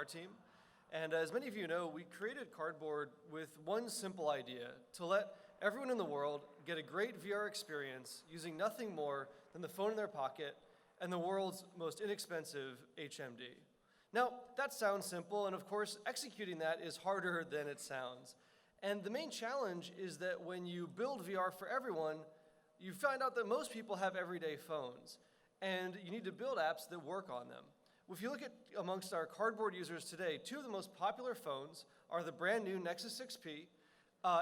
VR team. And as many of you know, we created Cardboard with one simple idea: to let everyone in the world get a great VR experience using nothing more than the phone in their pocket and the world's most inexpensive HMD. Now, that sounds simple, and of course, executing that is harder than it sounds. And the main challenge is that when you build VR for everyone, you find out that most people have everyday phones, and you need to build apps that work on them. If you look at amongst our Cardboard users today, two of the most popular phones are the brand new Nexus 6P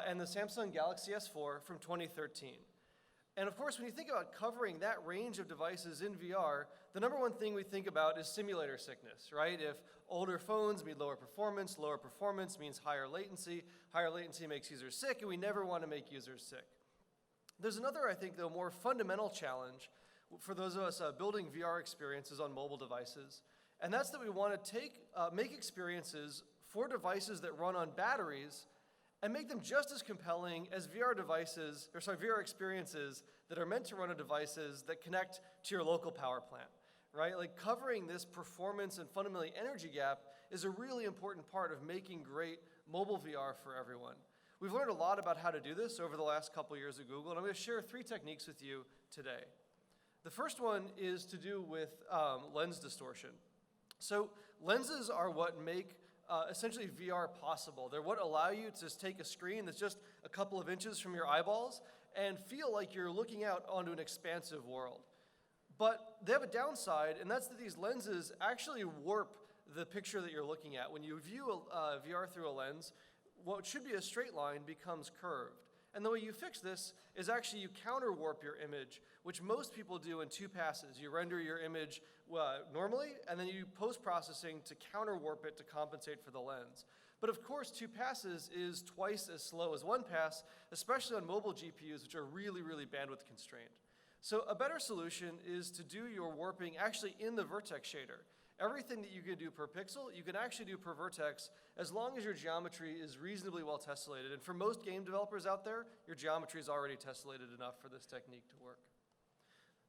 and the Samsung Galaxy S4 from 2013. And of course, when you think about covering that range of devices in VR, the number one thing we think about is simulator sickness, right? If older phones mean lower performance means higher latency makes users sick, and we never want to make users sick. There's another, I think, though, more fundamental challenge for those of us building VR experiences on mobile devices, and that's that we want to make experiences for devices that run on batteries and make them just as compelling as VR experiences that are meant to run on devices that connect to your local power plant, right? Like, covering this performance and fundamentally energy gap is a really important part of making great mobile VR for everyone. We've learned a lot about how to do this over the last couple years at Google, and I'm going to share 3 techniques with you today. The first one is to do with lens distortion. So lenses are what make essentially VR possible. They're what allow you to just take a screen that's just a couple of inches from your eyeballs and feel like you're looking out onto an expansive world. But they have a downside, and that's that these lenses actually warp the picture that you're looking at. When you view VR through a lens, what should be a straight line becomes curved. And the way you fix this is actually you counter warp your image, which most people do in 2 passes. You render your image normally, and then you post-processing to counter warp it to compensate for the lens. But of course, 2 passes is twice as slow as 1 pass, especially on mobile GPUs, which are really, really bandwidth constrained. So a better solution is to do your warping actually in the vertex shader. Everything that you can do per pixel, you can actually do per vertex as long as your geometry is reasonably well tessellated. And for most game developers out there, your geometry is already tessellated enough for this technique to work.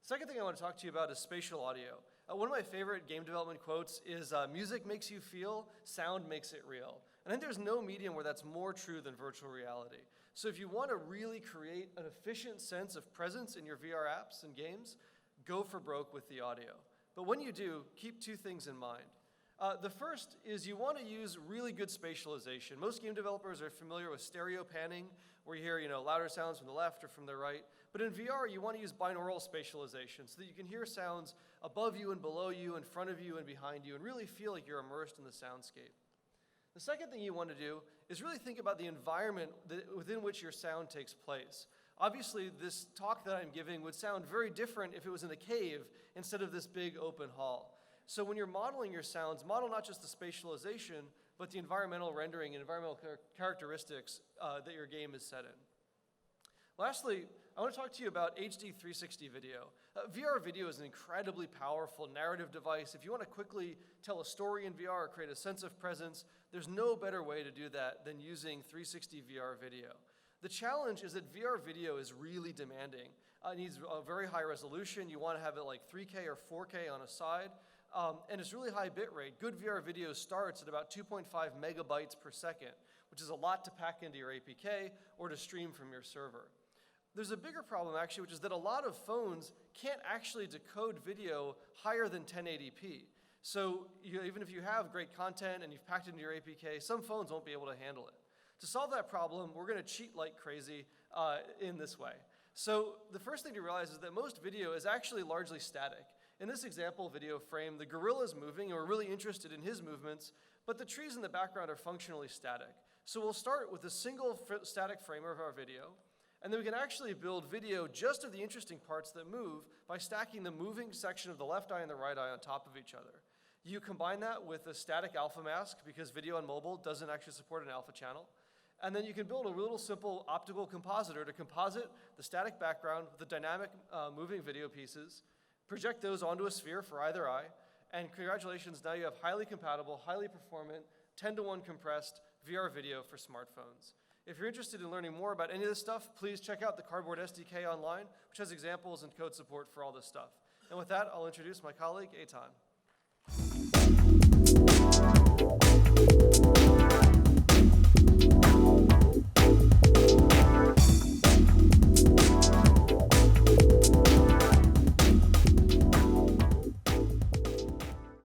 Second thing I want to talk to you about is spatial audio. One of my favorite game development quotes is, music makes you feel, sound makes it real. And I think there's no medium where that's more true than virtual reality. So if you want to really create an efficient sense of presence in your VR apps and games, go for broke with the audio. But when you do, keep 2 things in mind. The first is you want to use really good spatialization. Most game developers are familiar with stereo panning, where you hear louder sounds from the left or from the right. But in VR, you want to use binaural spatialization so that you can hear sounds above you and below you, in front of you and behind you, and really feel like you're immersed in the soundscape. The second thing you want to do is really think about the environment within which your sound takes place. Obviously, this talk that I'm giving would sound very different if it was in a cave instead of this big open hall. So when you're modeling your sounds, model not just the spatialization, but the environmental rendering and environmental characteristics that your game is set in. Lastly, I want to talk to you about HD 360 video. VR video is an incredibly powerful narrative device. If you want to quickly tell a story in VR or create a sense of presence, there's no better way to do that than using 360 VR video. The challenge is that VR video is really demanding. It needs a very high resolution. You want to have it like 3K or 4K on a side. And it's really high bit rate. Good VR video starts at about 2.5 megabytes per second, which is a lot to pack into your APK or to stream from your server. There's a bigger problem, actually, which is that a lot of phones can't actually decode video higher than 1080p. So even if you have great content and you've packed it into your APK, some phones won't be able to handle it. To solve that problem, we're going to cheat like crazy in this way. So the first thing to realize is that most video is actually largely static. In this example video frame, the gorilla is moving, and we're really interested in his movements, but the trees in the background are functionally static. So we'll start with a single static frame of our video, and then we can actually build video just of the interesting parts that move by stacking the moving section of the left eye and the right eye on top of each other. You combine that with a static alpha mask, because video on mobile doesn't actually support an alpha channel. And then you can build a little simple optical compositor to composite the static background with the dynamic moving video pieces, project those onto a sphere for either eye, and congratulations, now you have highly compatible, highly performant, 10:1 compressed VR video for smartphones. If you're interested in learning more about any of this stuff, please check out the Cardboard SDK online, which has examples and code support for all this stuff. And with that, I'll introduce my colleague, Eitan.